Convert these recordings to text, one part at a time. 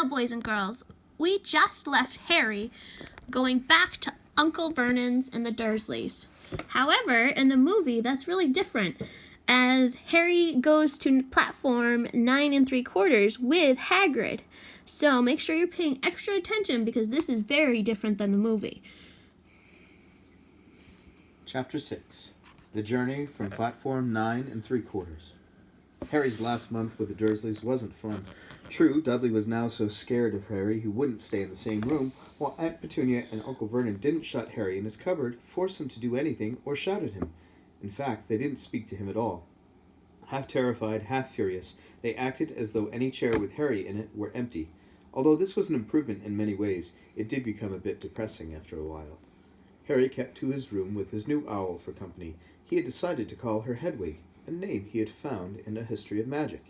Now, boys and girls, we just left Harry going back to Uncle Vernon's and the Dursleys. However, in the movie, that's really different, as Harry goes to platform 9 3/4 with Hagrid. So make sure you're paying extra attention because this is very different than the movie. Chapter 6. The Journey from Platform 9 3/4. Harry's last month with the Dursleys wasn't fun. True, Dudley was now so scared of Harry he wouldn't stay in the same room, while Aunt Petunia and Uncle Vernon didn't shut Harry in his cupboard, force him to do anything, or shout at him. In fact, they didn't speak to him at all. Half terrified, half furious, they acted as though any chair with Harry in it were empty. Although this was an improvement in many ways, it did become a bit depressing after a while. Harry kept to his room with his new owl for company. He had decided to call her Hedwig, a name he had found in a history of magic.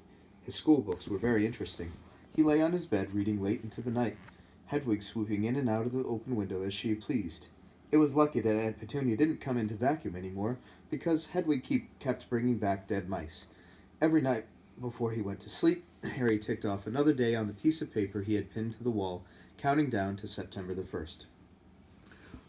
His school books were very interesting. He lay on his bed reading late into the night, Hedwig swooping in and out of the open window as she pleased. It was lucky that Aunt Petunia didn't come in to vacuum anymore, because Hedwig kept bringing back dead mice. Every night before he went to sleep, Harry ticked off another day on the piece of paper he had pinned to the wall, counting down to September the 1st.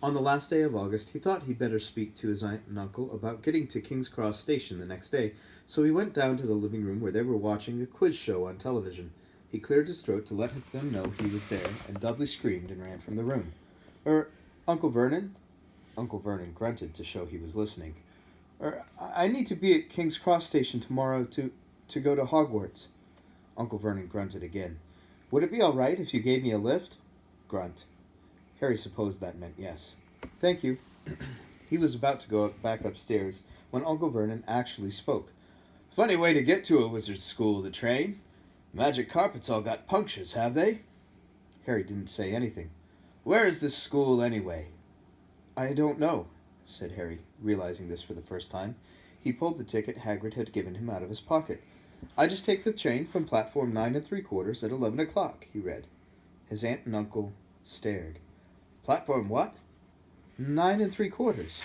On the last day of August, he thought he'd better speak to his aunt and uncle about getting to King's Cross Station the next day, so he went down to the living room where they were watching a quiz show on television. He cleared his throat to let them know he was there, and Dudley screamed and ran from the room. Uncle Vernon?" Uncle Vernon grunted to show he was listening. I need to be at King's Cross Station tomorrow to go to Hogwarts." Uncle Vernon grunted again. "Would it be all right if you gave me a lift?" Grunt. Harry supposed that meant yes. "Thank you." He was about to go back upstairs when Uncle Vernon actually spoke. "Funny way to get to a wizard's school, the train. Magic carpets all got punctures, have they?" Harry didn't say anything. "Where is this school, anyway?" "I don't know," said Harry, realizing this for the first time. He pulled the ticket Hagrid had given him out of his pocket. "I just take the train from platform 9 3/4 at 11 o'clock, he read. His aunt and uncle stared. "Platform what?" 9 3/4.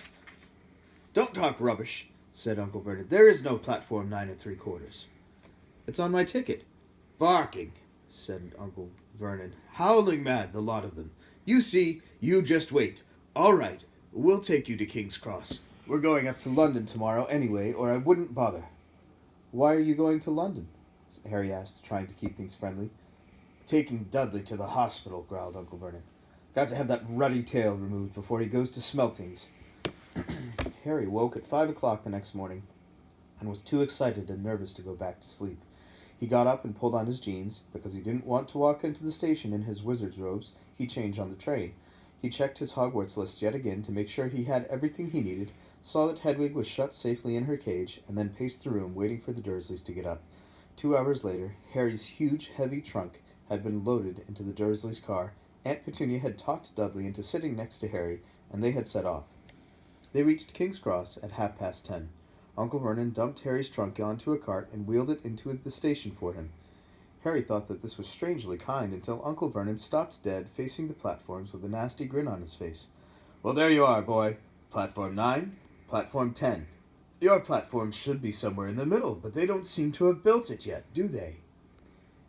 "Don't talk rubbish," said Uncle Vernon. "There is no platform 9 3/4. "It's on my ticket." "Barking," said Uncle Vernon. "Howling mad, the lot of them. You see, you just wait. All right, we'll take you to King's Cross. We're going up to London tomorrow anyway, or I wouldn't bother." "Why are you going to London?" Harry asked, trying to keep things friendly. "Taking Dudley to the hospital," growled Uncle Vernon. "Got to have that ruddy tail removed before he goes to Smeltings." Harry woke at 5 o'clock the next morning and was too excited and nervous to go back to sleep. He got up and pulled on his jeans. Because he didn't want to walk into the station in his wizard's robes, he changed on the train. He checked his Hogwarts list yet again to make sure he had everything he needed, saw that Hedwig was shut safely in her cage, and then paced the room waiting for the Dursleys to get up. 2 hours later, Harry's huge, heavy trunk had been loaded into the Dursleys' car. Aunt Petunia had talked Dudley into sitting next to Harry, and they had set off. They reached King's Cross at 10:30. Uncle Vernon dumped Harry's trunk onto a cart and wheeled it into the station for him. Harry thought that this was strangely kind until Uncle Vernon stopped dead facing the platforms with a nasty grin on his face. "Well, there you are, boy. Platform 9, platform 10. Your platform should be somewhere in the middle, but they don't seem to have built it yet, do they?"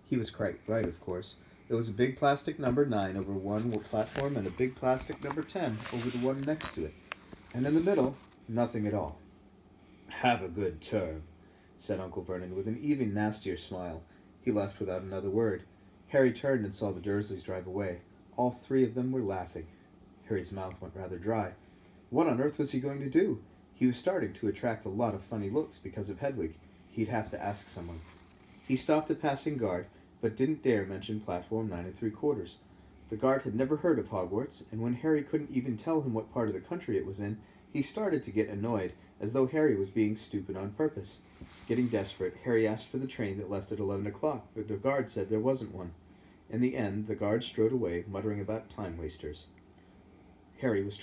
He was quite right, of course. There was a big plastic number 9 over one platform and a big plastic number 10 over the one next to it. And in the middle, nothing at all. "Have a good term," said Uncle Vernon with an even nastier smile. He left without another word. Harry turned and saw the Dursleys drive away. All 3 of them were laughing. Harry's mouth went rather dry. What on earth was he going to do? He was starting to attract a lot of funny looks because of Hedwig. He'd have to ask someone. He stopped a passing guard, but didn't dare mention platform 9 3/4. The guard had never heard of Hogwarts, and when Harry couldn't even tell him what part of the country it was in, he started to get annoyed, as though Harry was being stupid on purpose. Getting desperate, Harry asked for the train that left at 11 o'clock, but the guard said there wasn't one. In the end, the guard strode away, muttering about time-wasters. Harry was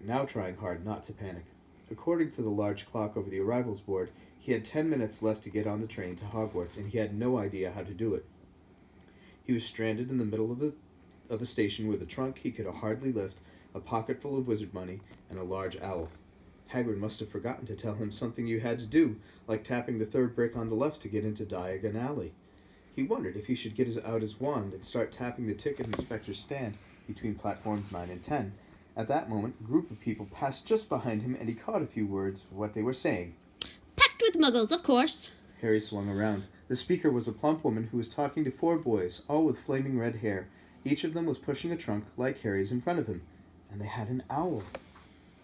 now trying hard not to panic. According to the large clock over the arrivals board, he had 10 minutes left to get on the train to Hogwarts, and he had no idea how to do it. He was stranded in the middle of a station with a trunk he could hardly lift, a pocket full of wizard money, and a large owl. Hagrid must have forgotten to tell him something you had to do, like tapping the 3rd brick on the left to get into Diagon Alley. He wondered if he should get out his wand and start tapping the ticket inspector's stand between platforms 9 and 10. At that moment, a group of people passed just behind him, and he caught a few words of what they were saying. Packed with muggles, of course. Harry swung around. The speaker was a plump woman who was talking to 4 boys, all with flaming red hair. Each of them was pushing a trunk like Harry's in front of him. And they had an owl.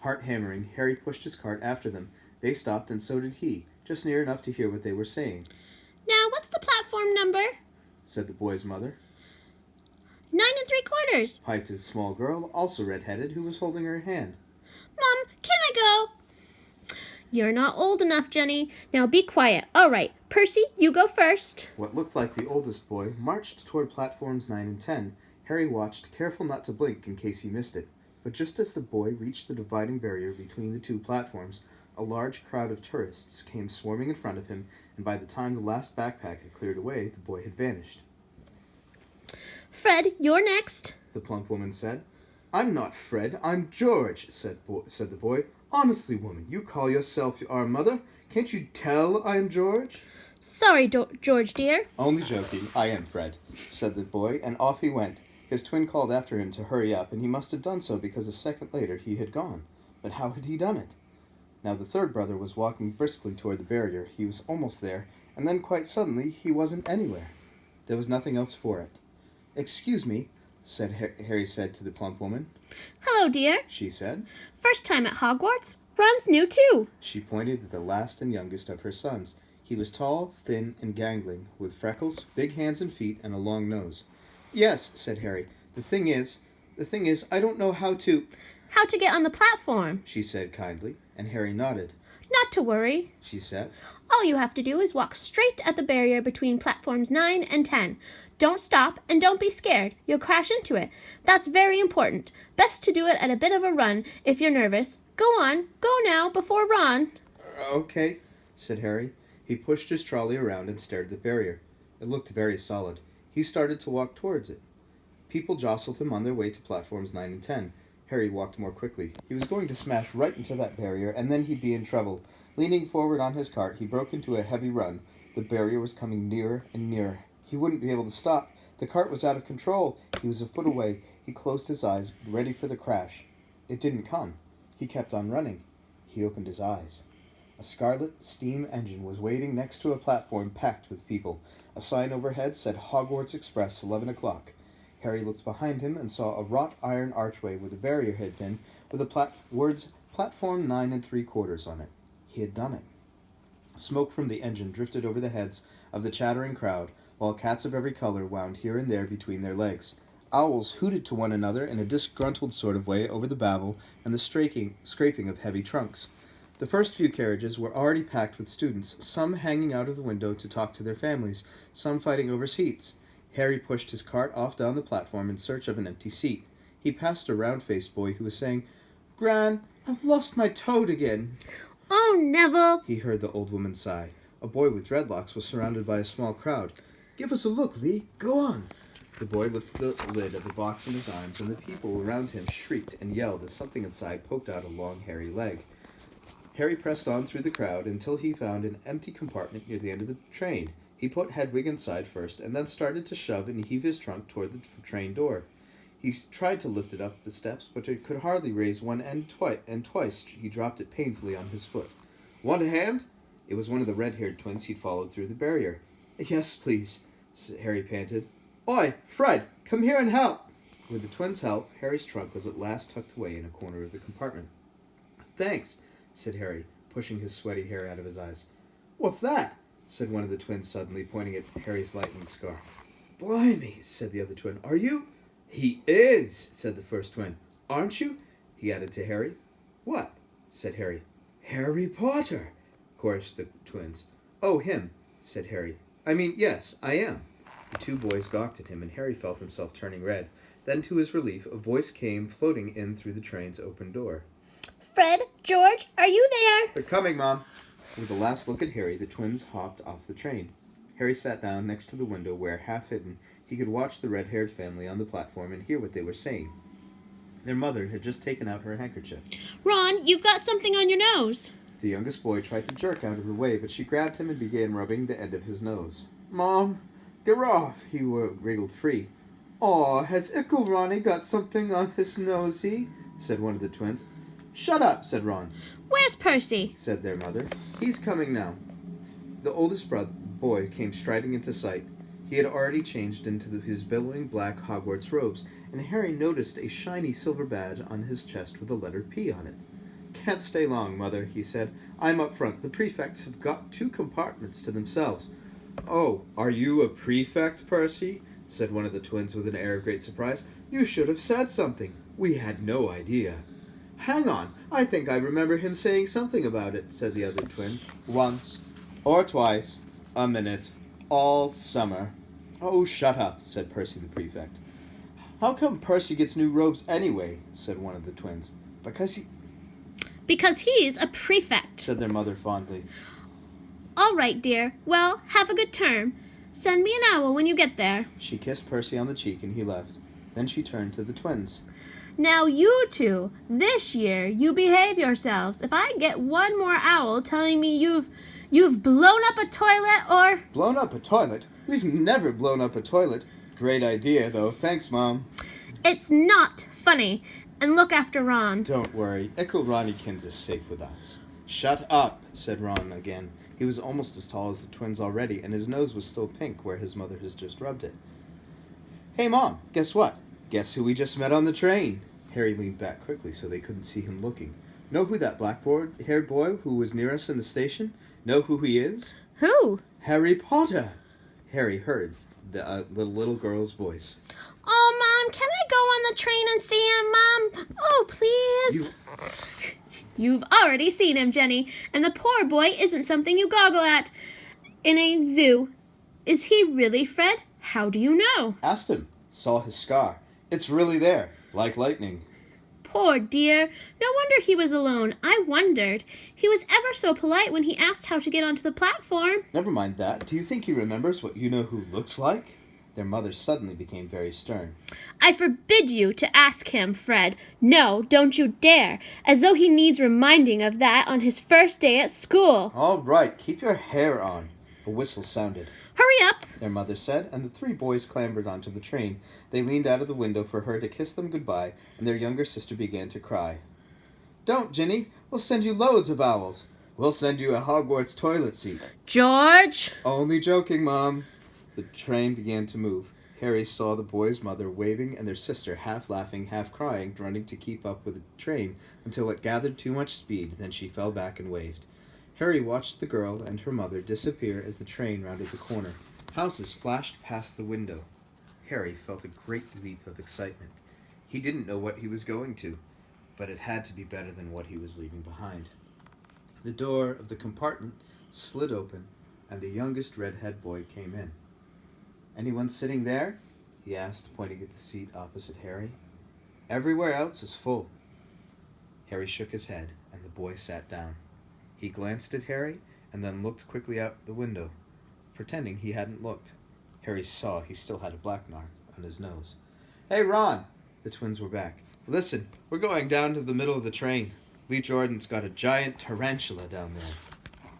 Heart hammering, Harry pushed his cart after them. They stopped, and so did he, just near enough to hear what they were saying. Now, what's the platform number? Said the boy's mother. 9 3/4. Piped a small girl, also red-headed, who was holding her hand. Mom, can I go? You're not old enough, Jenny. Now be quiet. All right, Percy, you go first. What looked like the oldest boy marched toward platforms 9 and 10. Harry watched, careful not to blink in case he missed it. But just as the boy reached the dividing barrier between the 2 platforms, a large crowd of tourists came swarming in front of him, and by the time the last backpack had cleared away, the boy had vanished. Fred, you're next. The plump woman said. I'm not Fred, I'm George, said the boy. Honestly, woman, you call yourself our mother? Can't you tell I'm George? Sorry, George dear. Only joking, I am Fred, said the boy, and off he went. His twin called after him to hurry up, and he must have done so because a second later he had gone. But how had he done it? Now the third brother was walking briskly toward the barrier. He was almost there, and then quite suddenly he wasn't anywhere. There was nothing else for it. Excuse me, Harry said to the plump woman. Hello, dear, she said. First time at Hogwarts? Ron's new too. She pointed at the last and youngest of her sons. He was tall, thin, and gangling, with freckles, big hands and feet, and a long nose. Yes, said Harry. The thing is, I don't know how to... How to get on the platform, she said kindly, and Harry nodded. Not to worry, she said. All you have to do is walk straight at the barrier between platforms 9 and 10. Don't stop and don't be scared. You'll crash into it. That's very important. Best to do it at a bit of a run if you're nervous. Go on. Go now before Ron. Okay, said Harry. He pushed his trolley around and stared at the barrier. It looked very solid. He started to walk towards it. People jostled him on their way to platforms 9 and 10. Harry walked more quickly. He was going to smash right into that barrier, and then he'd be in trouble. Leaning forward on his cart, he broke into a heavy run. The barrier was coming nearer and nearer. He wouldn't be able to stop. The cart was out of control. He was a foot away. He closed his eyes, ready for the crash. It didn't come. He kept on running. He opened his eyes. A scarlet steam engine was waiting next to a platform packed with people. A sign overhead said Hogwarts Express, 11 o'clock. Harry looked behind him and saw a wrought iron archway with a barrier had been, with the words Platform 9 3/4 on it. He had done it. Smoke from the engine drifted over the heads of the chattering crowd, while cats of every color wound here and there between their legs. Owls hooted to one another in a disgruntled sort of way over the babble and the scraping of heavy trunks. The first few carriages were already packed with students, some hanging out of the window to talk to their families, some fighting over seats. Harry pushed his cart off down the platform in search of an empty seat. He passed a round-faced boy who was saying, Gran, I've lost my toad again. Oh, Neville, he heard the old woman sigh. A boy with dreadlocks was surrounded by a small crowd. Give us a look, Lee. Go on. The boy lifted the lid of the box in his arms, and the people around him shrieked and yelled as something inside poked out a long, hairy leg. Harry pressed on through the crowd until he found an empty compartment near the end of the train. He put Hedwig inside first, and then started to shove and heave his trunk toward the train door. He tried to lift it up the steps, but it could hardly raise one end, and twice he dropped it painfully on his foot. Want a hand? It was one of the red-haired twins he'd followed through the barrier. Yes, please, Harry panted. Oi, Fred, come here and help. With the twins' help, Harry's trunk was at last tucked away in a corner of the compartment. Thanks, said Harry, pushing his sweaty hair out of his eyes. What's that? Said one of the twins suddenly, pointing at Harry's lightning scar. Blimey, said the other twin. Are you? He is, said the first twin. Aren't you? He added to Harry. What? Said Harry. Harry Potter, chorused the twins. Oh, him, said Harry. I mean, yes, I am. The two boys gawked at him, and Harry felt himself turning red. Then, to his relief, a voice came floating in through the train's open door. Fred, George, are you there? They're coming, Mom. With a last look at Harry, the twins hopped off the train. Harry sat down next to the window where, half hidden, he could watch the red-haired family on the platform and hear what they were saying. Their mother had just taken out her handkerchief. Ron, you've got something on your nose. The youngest boy tried to jerk out of the way, but she grabbed him and began rubbing the end of his nose. Mom, Get off! He wriggled free. Aw, has Ickle Ronnie got something on his nosy? Said one of the twins. Shut up, said Ron, Where's Percy? said their mother. He's coming now. The oldest boy came striding into sight. He had already changed into his billowing black Hogwarts robes, and Harry noticed a shiny silver badge on his chest with the letter P on it. Can't stay long, Mother, he said. I'm up front. The prefects have got 2 compartments to themselves. Oh, are you a prefect, Percy? Said one of the twins with an air of great surprise. You should have said something. We had no idea. Hang on, I think I remember him saying something about it, said the other twin. Once, or twice, a minute, all summer. Oh, shut up, said Percy the prefect. How come Percy gets new robes anyway, said one of the twins. Because he's a prefect, said their mother fondly. All right, dear. Well, have a good term. Send me an owl when you get there. She kissed Percy on the cheek and he left. Then she turned to the twins. Now you two, this year, you behave yourselves. If I get one more owl telling me you've blown up a toilet or... Blown up a toilet? We've never blown up a toilet. Great idea, though. Thanks, Mom. It's not funny. And look after Ron. Don't worry. Ickle Ronnykins is safe with us. Shut up, said Ron again. He was almost as tall as the twins already, and his nose was still pink where his mother has just rubbed it. Hey, Mom, guess what? Guess who we just met on the train? Harry leaned back quickly so they couldn't see him looking. Know who that black-haired boy who was near us in the station? Know who he is? Who? Harry Potter. Harry heard the little girl's voice. Oh, Mom, can I go on the train and see him, Mom? Oh, please. You've already seen him, Jenny, and the poor boy isn't something you goggle at in a zoo. Is he really, Fred? How do you know? Asked him. Saw his scar. It's really there, like lightning. Poor dear. No wonder he was alone. I wondered. He was ever so polite when he asked how to get onto the platform. Never mind that. Do you think he remembers what you-know-who looks like? Their mother suddenly became very stern. I forbid you to ask him, Fred. No, don't you dare. As though he needs reminding of that on his first day at school. All right, keep your hair on. A whistle sounded. Hurry up, their mother said, and the 3 boys clambered onto the train. They leaned out of the window for her to kiss them goodbye, and their younger sister began to cry. Don't, Ginny. We'll send you loads of owls. We'll send you a Hogwarts toilet seat. George! Only joking, Mom. The train began to move. Harry saw the boy's mother waving and their sister half laughing, half crying, running to keep up with the train until it gathered too much speed. Then she fell back and waved. Harry watched the girl and her mother disappear as the train rounded the corner. Houses flashed past the window. Harry felt a great leap of excitement. He didn't know what he was going to, but it had to be better than what he was leaving behind. The door of the compartment slid open, and the youngest redhead boy came in. Anyone sitting there? He asked, pointing at the seat opposite Harry. Everywhere else is full. Harry shook his head, and the boy sat down. He glanced at Harry, and then looked quickly out the window, pretending he hadn't looked. Harry saw he still had a black mark on his nose. Hey, Ron! The twins were back. Listen, we're going down to the middle of the train. Lee Jordan's got a giant tarantula down there.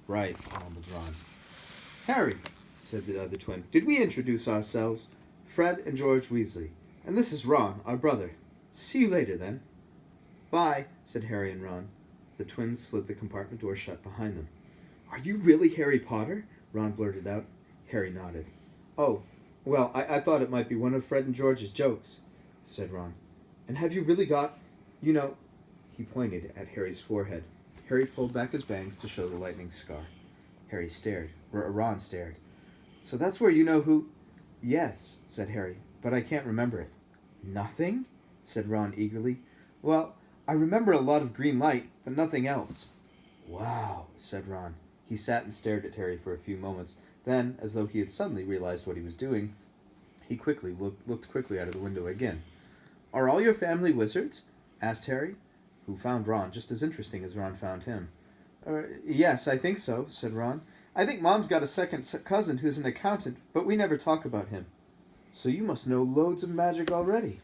Right, mumbled Ron. Harry, said the other twin, did we introduce ourselves? Fred and George Weasley. And this is Ron, our brother. See you later, then. Bye, said Harry and Ron. The twins slid the compartment door shut behind them. Are you really Harry Potter? Ron blurted out. Harry nodded. Oh, well, I thought it might be one of Fred and George's jokes, said Ron. And have you really got, He pointed at Harry's forehead. Harry pulled back his bangs to show the lightning scar. Harry stared. Ron stared. So that's where you-know-who... Yes, said Harry, but I can't remember it. Nothing? Said Ron eagerly. Well, I remember a lot of green light, but nothing else. Wow, said Ron. He sat and stared at Harry for a few moments. Then, as though he had suddenly realized what he was doing, he looked quickly out of the window again. Are all your family wizards? Asked Harry, who found Ron just as interesting as Ron found him. Yes, I think so, said Ron. I think Mom's got a second cousin who's an accountant, but we never talk about him. So you must know loads of magic already.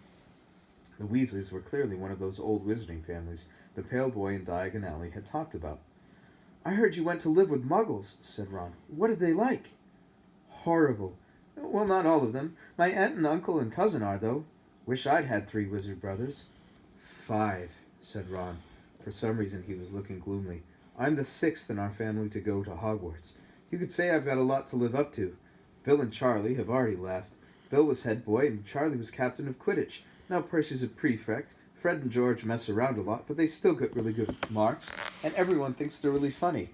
The Weasleys were clearly one of those old wizarding families the pale boy in Diagon Alley had talked about. I heard you went to live with Muggles, said Ron. What are they like? Horrible. Well, not all of them. My aunt and uncle and cousin are, though. Wish I'd had 3 wizard brothers. 5, said Ron. For some reason, he was looking gloomy. I'm the 6th in our family to go to Hogwarts. You could say I've got a lot to live up to. Bill and Charlie have already left. Bill was head boy and Charlie was captain of Quidditch. Now Percy's a prefect. Fred and George mess around a lot, but they still get really good marks, and everyone thinks they're really funny.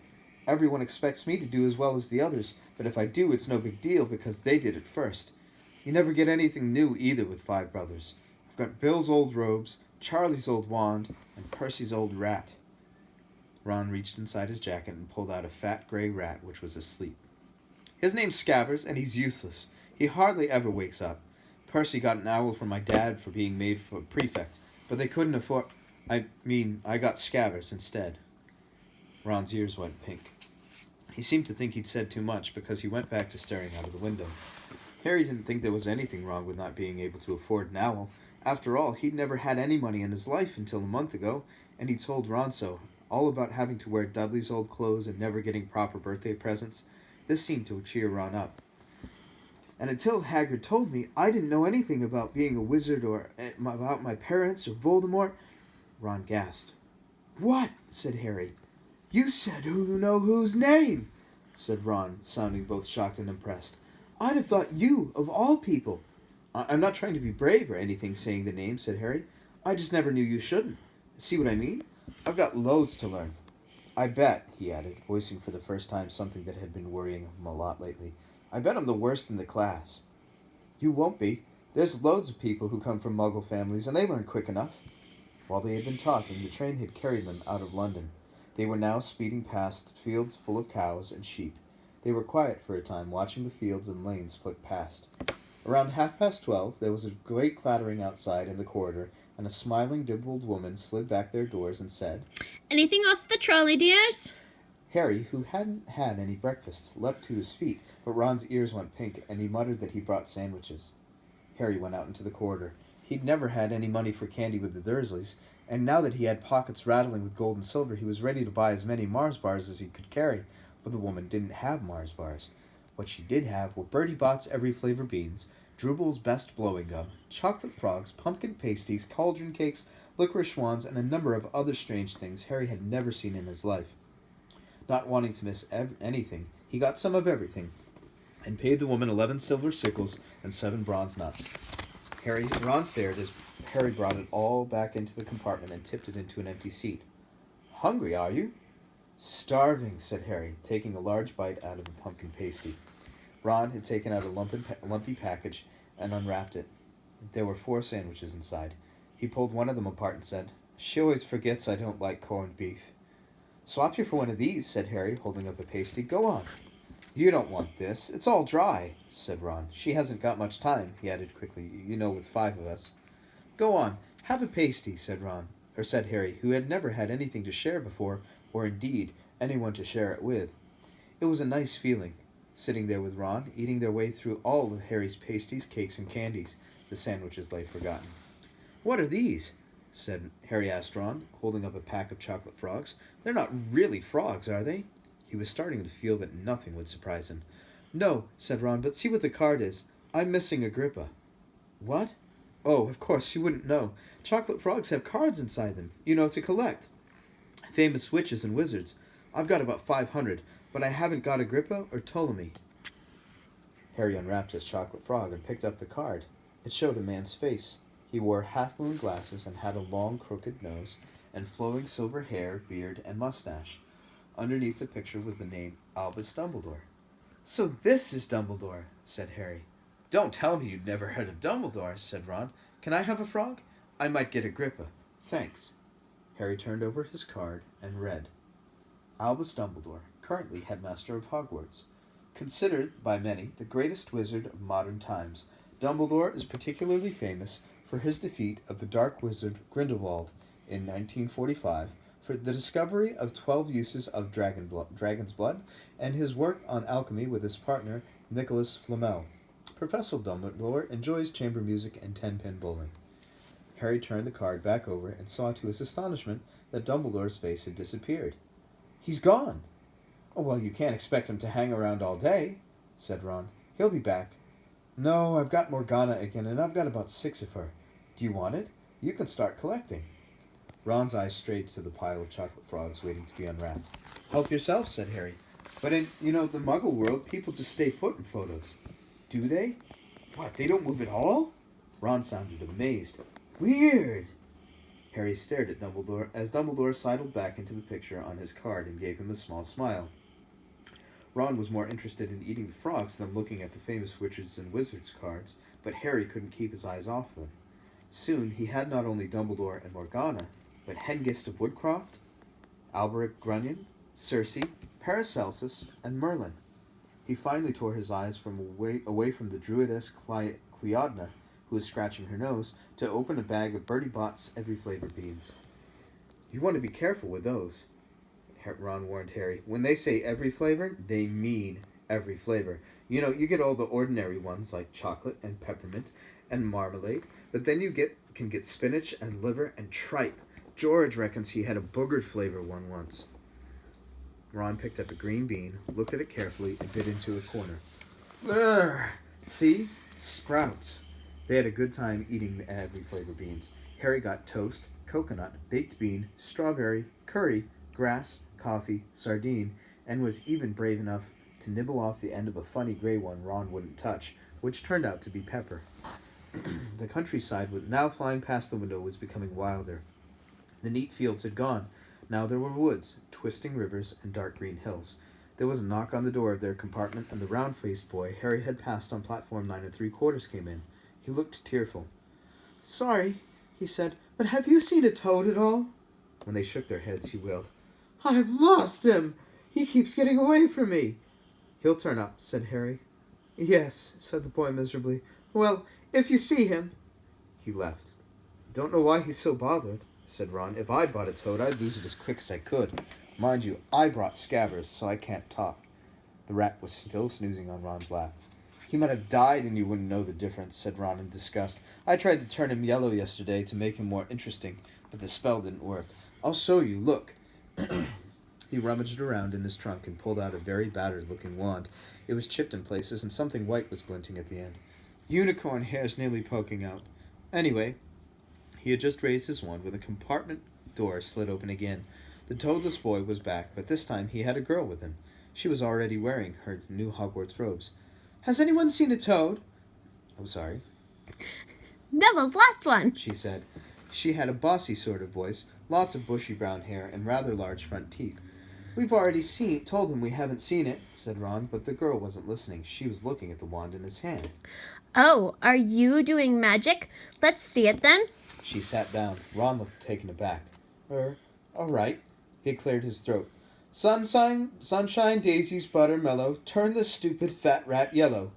Everyone expects me to do as well as the others, but if I do, it's no big deal because they did it first. You never get anything new either with 5 brothers. I've got Bill's old robes, Charlie's old wand, and Percy's old rat. Ron reached inside his jacket and pulled out a fat gray rat which was asleep. His name's Scabbers, and he's useless. He hardly ever wakes up. Percy got an owl from my dad for being made for a prefect, but they couldn't afford... I got Scabbers instead. Ron's ears went pink. He seemed to think he'd said too much because he went back to staring out of the window. Harry didn't think there was anything wrong with not being able to afford an owl. After all, he'd never had any money in his life until a month ago, and he told Ron so, all about having to wear Dudley's old clothes and never getting proper birthday presents. This seemed to cheer Ron up. And until Hagrid told me, I didn't know anything about being a wizard or about my parents or Voldemort. Ron gasped. What? Said Harry. You said who you know whose name, said Ron, sounding both shocked and impressed. I'd have thought you, of all people. I'm not trying to be brave or anything saying the name, said Harry. I just never knew you shouldn't. See what I mean? I've got loads to learn. I bet, he added, voicing for the first time something that had been worrying him a lot lately. I bet I'm the worst in the class. You won't be. There's loads of people who come from Muggle families, and they learn quick enough. While they had been talking, the train had carried them out of London. They were now speeding past fields full of cows and sheep. They were quiet for a time, watching the fields and lanes flick past. Around 12:30, there was a great clattering outside in the corridor, and a smiling, dimpled woman slid back their doors and said, Anything off the trolley, dears? Harry, who hadn't had any breakfast, leapt to his feet, but Ron's ears went pink, and he muttered that he brought sandwiches. Harry went out into the corridor. He'd never had any money for candy with the Dursleys, and now that he had pockets rattling with gold and silver, he was ready to buy as many Mars bars as he could carry, but the woman didn't have Mars bars. What she did have were Bertie Bott's every flavor beans, Drooble's best blowing gum, chocolate frogs, pumpkin pasties, cauldron cakes, licorice wands, and a number of other strange things Harry had never seen in his life. Not wanting to miss anything, he got some of everything, and paid the woman 11 silver sickles and 7 bronze nuts. Ron stared as Harry brought it all back into the compartment and tipped it into an empty seat. Hungry, are you? Starving, said Harry, taking a large bite out of a pumpkin pasty. Ron had taken out a lumpy package and unwrapped it. There were 4 sandwiches inside. He pulled one of them apart and said, She always forgets I don't like corned beef. Swap you for one of these, said Harry, holding up a pasty. Go on. You don't want this. It's all dry, said Ron. She hasn't got much time, he added quickly, with 5 of us. Go on, have a pasty, said Harry, who had never had anything to share before, or indeed, anyone to share it with. It was a nice feeling, sitting there with Ron, eating their way through all of Harry's pasties, cakes, and candies. The sandwiches lay forgotten. What are these? Harry asked Ron, holding up a pack of chocolate frogs. They're not really frogs, are they? He was starting to feel that nothing would surprise him. No, said Ron, but see what the card is. I'm missing Agrippa. What? Oh, of course, you wouldn't know. Chocolate frogs have cards inside them, to collect. Famous witches and wizards. I've got about 500, but I haven't got Agrippa or Ptolemy. Harry unwrapped his chocolate frog and picked up the card. It showed a man's face. He wore half-moon glasses and had a long, crooked nose and flowing silver hair, beard, and mustache. Underneath the picture was the name Albus Dumbledore. So this is Dumbledore, said Harry. Don't tell me you'd never heard of Dumbledore, said Ron. Can I have a frog? I might get Agrippa. Thanks. Harry turned over his card and read, Albus Dumbledore, currently headmaster of Hogwarts. Considered by many the greatest wizard of modern times, Dumbledore is particularly famous for his defeat of the dark wizard Grindelwald in 1945, for the discovery of 12 uses of dragon's blood, and his work on alchemy with his partner Nicholas Flamel. Professor Dumbledore enjoys chamber music and 10-pin bowling. Harry turned the card back over and saw to his astonishment that Dumbledore's face had disappeared. He's gone. Oh, well, you can't expect him to hang around all day, said Ron. He'll be back. No, I've got Morgana again, and I've got about 6 of her. Do you want it? You can start collecting. Ron's eyes strayed to the pile of chocolate frogs waiting to be unwrapped. Help yourself, said Harry. But in, the Muggle world, people just stay put in photos. Do they? What, they don't move at all? Ron sounded amazed. Weird. Harry stared at Dumbledore as Dumbledore sidled back into the picture on his card and gave him a small smile. Ron was more interested in eating the frogs than looking at the famous witches and wizards cards, but Harry couldn't keep his eyes off them. Soon he had not only Dumbledore and Morgana, but Hengist of Woodcroft, Alberic Grunion, Circe, Paracelsus, and Merlin. He finally tore his eyes away from the druidess Cleodna, who was scratching her nose, to open a bag of Bertie Bott's every flavor beans. You want to be careful with those, Ron warned Harry. When they say every flavor, they mean every flavor. You get all the ordinary ones like chocolate and peppermint and marmalade, but then you can get spinach and liver and tripe. George reckons he had a boogered flavor one once. Ron picked up a green bean, looked at it carefully, and bit into a corner. Urgh! See? Sprouts. They had a good time eating the every flavor beans. Harry got toast, coconut, baked bean, strawberry, curry, grass, coffee, sardine, and was even brave enough to nibble off the end of a funny gray one Ron wouldn't touch, which turned out to be pepper. The countryside, with now flying past the window, was becoming wilder. The neat fields had gone. Now there were woods, twisting rivers, and dark green hills. There was a knock on the door of their compartment, and the round-faced boy Harry had passed on platform 9 3/4 came in. He looked tearful. Sorry, he said, but have you seen a toad at all? When they shook their heads, he wailed, I've lost him! He keeps getting away from me! He'll turn up, said Harry. Yes, said the boy miserably. Well, if you see him... He left. Don't know why he's so bothered, said Ron. If I'd bought a toad, I'd lose it as quick as I could. Mind you, I brought Scabbers, so I can't talk. The rat was still snoozing on Ron's lap. He might have died and you wouldn't know the difference, said Ron in disgust. I tried to turn him yellow yesterday to make him more interesting, but the spell didn't work. I'll show you, look. He rummaged around in his trunk and pulled out a very battered-looking wand. It was chipped in places, and something white was glinting at the end. Unicorn hairs nearly poking out. Anyway, he had just raised his wand when the compartment door slid open again. The toadless boy was back, but this time he had a girl with him. She was already wearing her new Hogwarts robes. Has anyone seen a toad? I'm sorry. Neville's last one, she said. She had a bossy sort of voice, lots of bushy brown hair, and rather large front teeth. We've already told him we haven't seen it, said Ron, but the girl wasn't listening. She was looking at the wand in his hand. Oh, are you doing magic? Let's see it then. She sat down. Ron looked taken aback. All right. He cleared his throat. Sunshine, daisies, butter, mellow, turn the stupid fat rat yellow.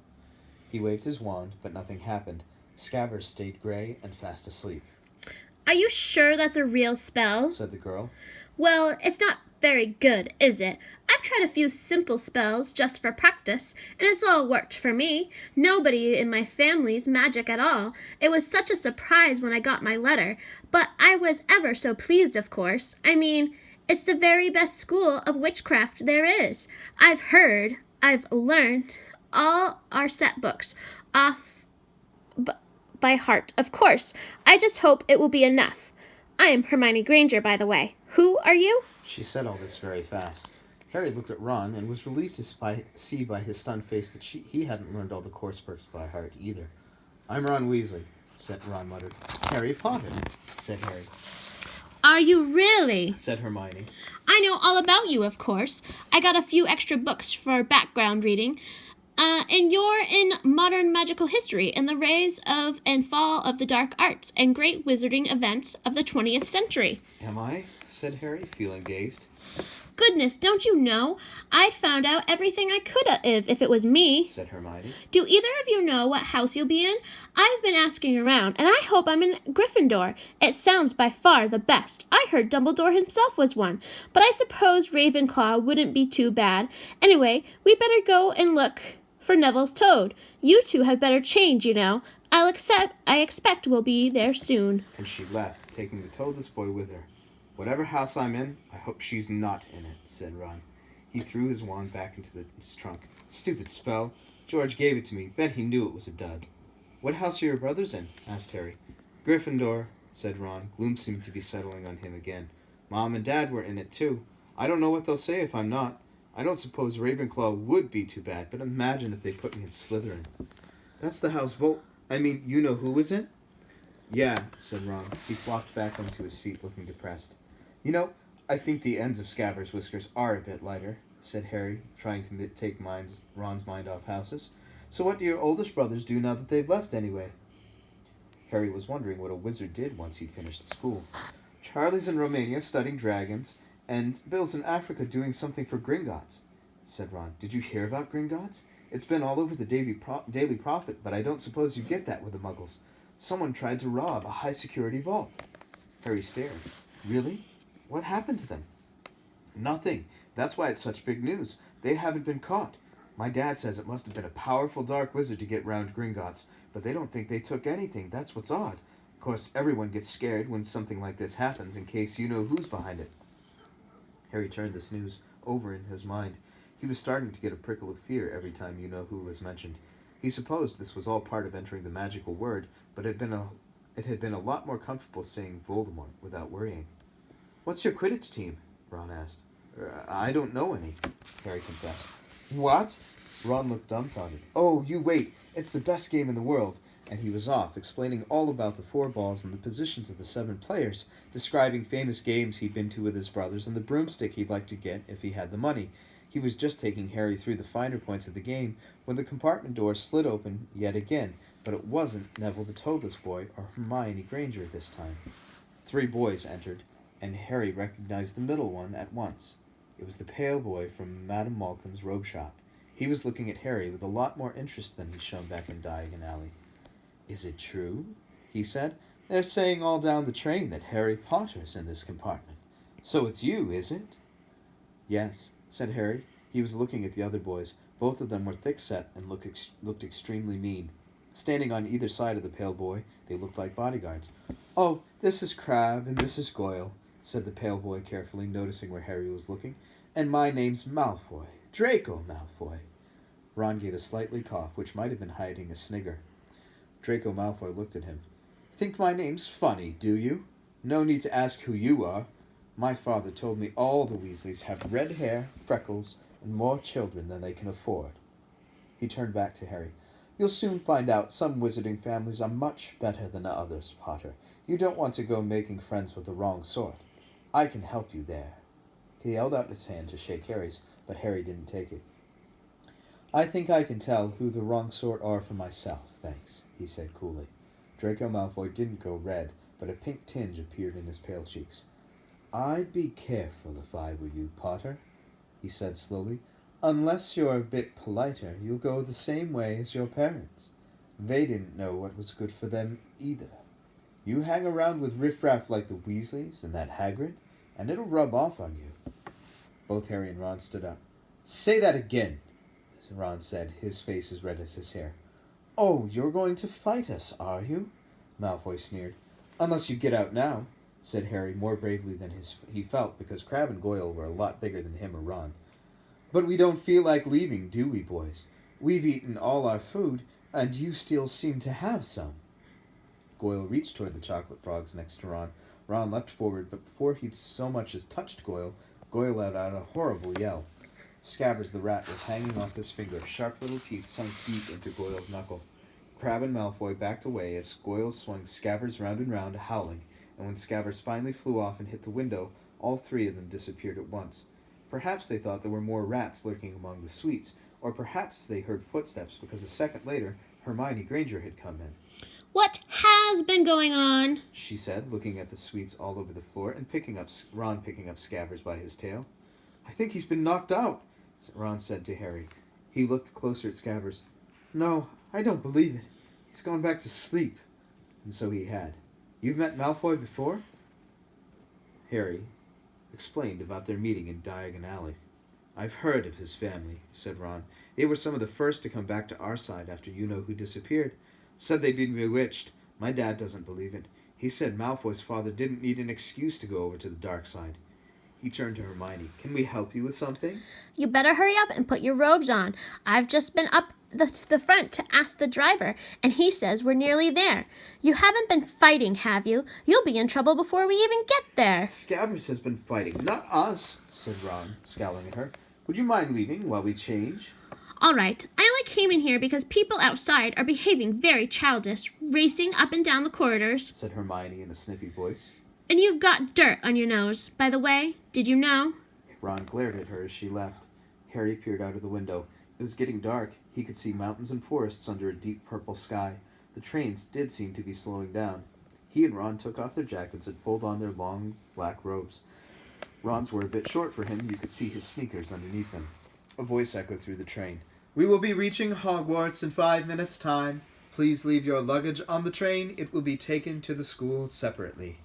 He waved his wand, but nothing happened. Scabbers stayed gray and fast asleep. Are you sure that's a real spell? Said the girl. Well, it's not very good, is it? I've tried a few simple spells just for practice, and it's all worked for me. Nobody in my family's magic at all. It was such a surprise when I got my letter, but I was ever so pleased, of course. I mean, it's the very best school of witchcraft there is. I've learned all our set books off by heart, of course. I just hope it will be enough. I am Hermione Granger, by the way. Who are you? She said all this very fast. Harry looked at Ron and was relieved to see by his stunned face that he hadn't learned all the course books by heart either. I'm Ron Weasley, Ron muttered. Harry Potter, said Harry. Are you really? Said Hermione. I know all about you, of course. I got a few extra books for background reading. And you're in modern magical history and the rise of and fall of the dark arts and great wizarding events of the 20th century. Am I? Said Harry, feeling dazed. Goodness, don't you know? I'd found out everything I could if it was me, said Hermione. Do either of you know what house you'll be in? I've been asking around, and I hope I'm in Gryffindor. It sounds by far the best. I heard Dumbledore himself was one, but I suppose Ravenclaw wouldn't be too bad. Anyway, we better go and look for Neville's toad. You two had better change, you know. I expect we'll be there soon. And she left, taking the toadless boy with her. Whatever house I'm in, I hope she's not in it, said Ron. He threw his wand back into his trunk. Stupid spell. George gave it to me. Bet he knew it was a dud. What house are your brothers in? Asked Harry. Gryffindor, said Ron. Gloom seemed to be settling on him again. Mom and Dad were in it, too. I don't know what they'll say if I'm not. I don't suppose Ravenclaw would be too bad, but imagine if they put me in Slytherin. That's the house you know who was in? Yeah, said Ron. He flopped back onto his seat, looking depressed. You know, I think the ends of Scabbers' whiskers are a bit lighter, said Harry, trying to take Ron's mind off houses. So what do your oldest brothers do now that they've left, anyway? Harry was wondering what a wizard did once he'd finished school. Charlie's in Romania studying dragons, and Bill's in Africa doing something for Gringotts, said Ron. Did you hear about Gringotts? It's been all over the Daily Prophet, but I don't suppose you get that with the Muggles. Someone tried to rob a high-security vault. Harry stared. Really? What happened to them? Nothing. That's why it's such big news. They haven't been caught. My dad says it must have been a powerful dark wizard to get round Gringotts, but they don't think they took anything. That's what's odd. Of course, everyone gets scared when something like this happens, in case you know who's behind it. Harry turned this news over in his mind. He was starting to get a prickle of fear every time you know who was mentioned. He supposed this was all part of entering the magical word, but it had been a lot more comfortable saying Voldemort without worrying. What's your Quidditch team? Ron asked. I don't know any, Harry confessed. What? Ron looked dumbfounded. Oh, you wait. It's the best game in the world. And he was off, explaining all about the 4 balls and the positions of the 7 players, describing famous games he'd been to with his brothers and the broomstick he'd like to get if he had the money. He was just taking Harry through the finer points of the game when the compartment door slid open yet again, but it wasn't Neville the Toadless Boy or Hermione Granger this time. 3 boys entered, and Harry recognized the middle one at once. It was the pale boy from Madame Malkin's robe shop. He was looking at Harry with a lot more interest than he'd shown back in Diagon Alley. Is it true? He said. They're saying all down the train that Harry Potter's in this compartment. So it's you, is it? Yes, said Harry. He was looking at the other boys. Both of them were thick-set and looked extremely mean. Standing on either side of the pale boy, they looked like bodyguards. Oh, this is Crabbe and this is Goyle, said the pale boy carefully, noticing where Harry was looking. And my name's Malfoy, Draco Malfoy. Ron gave a slightly cough, which might have been hiding a snigger. Draco Malfoy looked at him. Think my name's funny, do you? No need to ask who you are. My father told me all the Weasleys have red hair, freckles, and more children than they can afford. He turned back to Harry. You'll soon find out some wizarding families are much better than others, Potter. You don't want to go making friends with the wrong sort. I can help you there. He held out his hand to shake Harry's, but Harry didn't take it. I think I can tell who the wrong sort are for myself, thanks, he said coolly. Draco Malfoy didn't go red, but a pink tinge appeared in his pale cheeks. I'd be careful if I were you, Potter, he said slowly. Unless you're a bit politer, you'll go the same way as your parents. They didn't know what was good for them either. You hang around with riffraff like the Weasleys and that Hagrid, and it'll rub off on you. Both Harry and Ron stood up. Say that again, Ron said, his face as red as his hair. Oh, you're going to fight us, are you? Malfoy sneered. Unless you get out now, said Harry more bravely than he felt, because Crabbe and Goyle were a lot bigger than him or Ron. But we don't feel like leaving, do we, boys? We've eaten all our food, and you still seem to have some. Goyle reached toward the chocolate frogs next to Ron. Ron leapt forward, but before he'd so much as touched Goyle, Goyle let out a horrible yell. Scabbers the rat was hanging off his finger, sharp little teeth sunk deep into Goyle's knuckle. Crabbe and Malfoy backed away as Goyle swung Scabbers round and round, howling, and when Scabbers finally flew off and hit the window, all 3 of them disappeared at once. Perhaps they thought there were more rats lurking among the sweets, or perhaps they heard footsteps because a second later Hermione Granger had come in. What has been going on? She said, looking at the sweets all over the floor and Ron picking up Scabbers by his tail. I think he's been knocked out, Ron said to Harry. He looked closer at Scabbers. No, I don't believe it. He's gone back to sleep. And so he had. You've met Malfoy before? Harry explained about their meeting in Diagon Alley. I've heard of his family, said Ron. They were some of the first to come back to our side after you-know-who disappeared. Said they'd been bewitched. My dad doesn't believe it. He said Malfoy's father didn't need an excuse to go over to the dark side. He turned to Hermione. Can we help you with something? You better hurry up and put your robes on. I've just been up the front to ask the driver, and he says we're nearly there. You haven't been fighting, have you? You'll be in trouble before we even get there. Scabbers has been fighting, not us, said Ron, scowling at her. Would you mind leaving while we change? All right, I only came in here because people outside are behaving very childish, racing up and down the corridors, said Hermione in a sniffy voice. And you've got dirt on your nose. By the way, did you know? Ron glared at her as she left. Harry peered out of the window. It was getting dark. He could see mountains and forests under a deep purple sky. The trains did seem to be slowing down. He and Ron took off their jackets and pulled on their long black robes. Ron's were a bit short for him. You could see his sneakers underneath them. A voice echoed through the train. We will be reaching Hogwarts in 5 minutes' time. Please leave your luggage on the train. It will be taken to the school separately.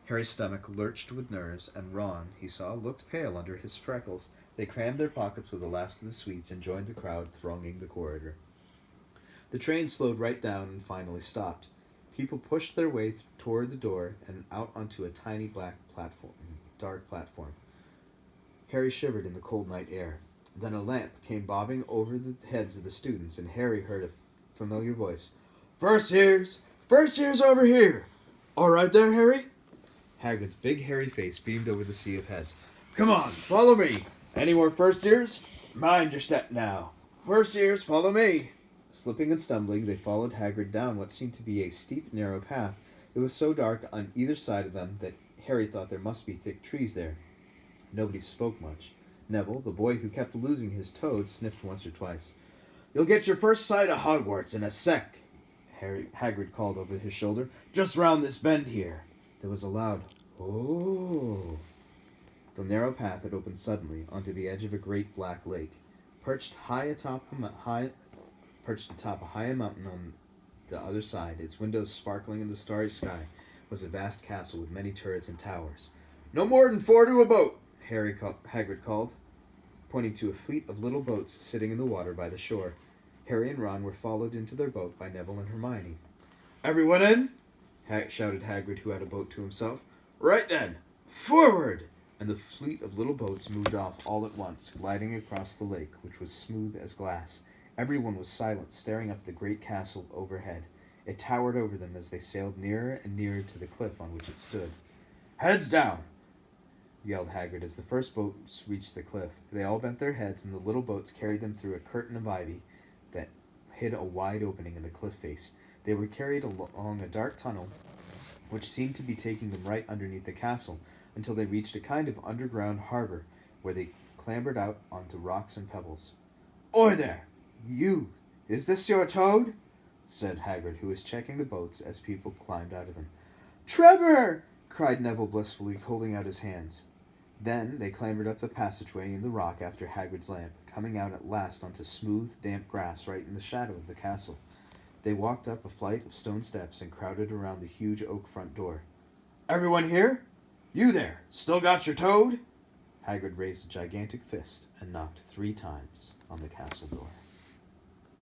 Harry's stomach lurched with nerves, and Ron, he saw, looked pale under his freckles. They crammed their pockets with the last of the sweets and joined the crowd thronging the corridor. The train slowed right down and finally stopped. People pushed their way toward the door and out onto a tiny dark platform. Harry shivered in the cold night air. Then a lamp came bobbing over the heads of the students, and Harry heard a familiar voice. First years over here! All right there, Harry? Hagrid's big hairy face beamed over the sea of heads. Come on, follow me. Any more first years? Mind your step now. First years, follow me. Slipping and stumbling, they followed Hagrid down what seemed to be a steep, narrow path. It was so dark on either side of them that Harry thought there must be thick trees there. Nobody spoke much. Neville, the boy who kept losing his toad, sniffed once or twice. You'll get your first sight of Hogwarts in a sec, Hagrid called over his shoulder. Just round this bend here. There was a loud, "Oh!" The narrow path had opened suddenly onto the edge of a great black lake. Perched atop a high mountain on the other side, its windows sparkling in the starry sky, was a vast castle with many turrets and towers. No more than 4 to a boat, Hagrid called, pointing to a fleet of little boats sitting in the water by the shore. Harry and Ron were followed into their boat by Neville and Hermione. Everyone in? Shouted Hagrid, who had a boat to himself. Right then, forward! And the fleet of little boats moved off all at once, gliding across the lake, which was smooth as glass. Everyone was silent, staring up the great castle overhead. It towered over them as they sailed nearer and nearer to the cliff on which it stood. Heads down! Yelled Hagrid as the first boats reached the cliff. They all bent their heads, and the little boats carried them through a curtain of ivy that hid a wide opening in the cliff face. They were carried along a dark tunnel, which seemed to be taking them right underneath the castle, until they reached a kind of underground harbor, where they clambered out onto rocks and pebbles. Oi there! You! Is this your toad? Said Hagrid, who was checking the boats as people climbed out of them. Trevor! Cried Neville blissfully, holding out his hands. Then they clambered up the passageway in the rock after Hagrid's lamp, coming out at last onto smooth, damp grass right in the shadow of the castle. They walked up a flight of stone steps and crowded around the huge oak front door. Everyone here? You there, still got your toad? Hagrid raised a gigantic fist and knocked 3 times on the castle door.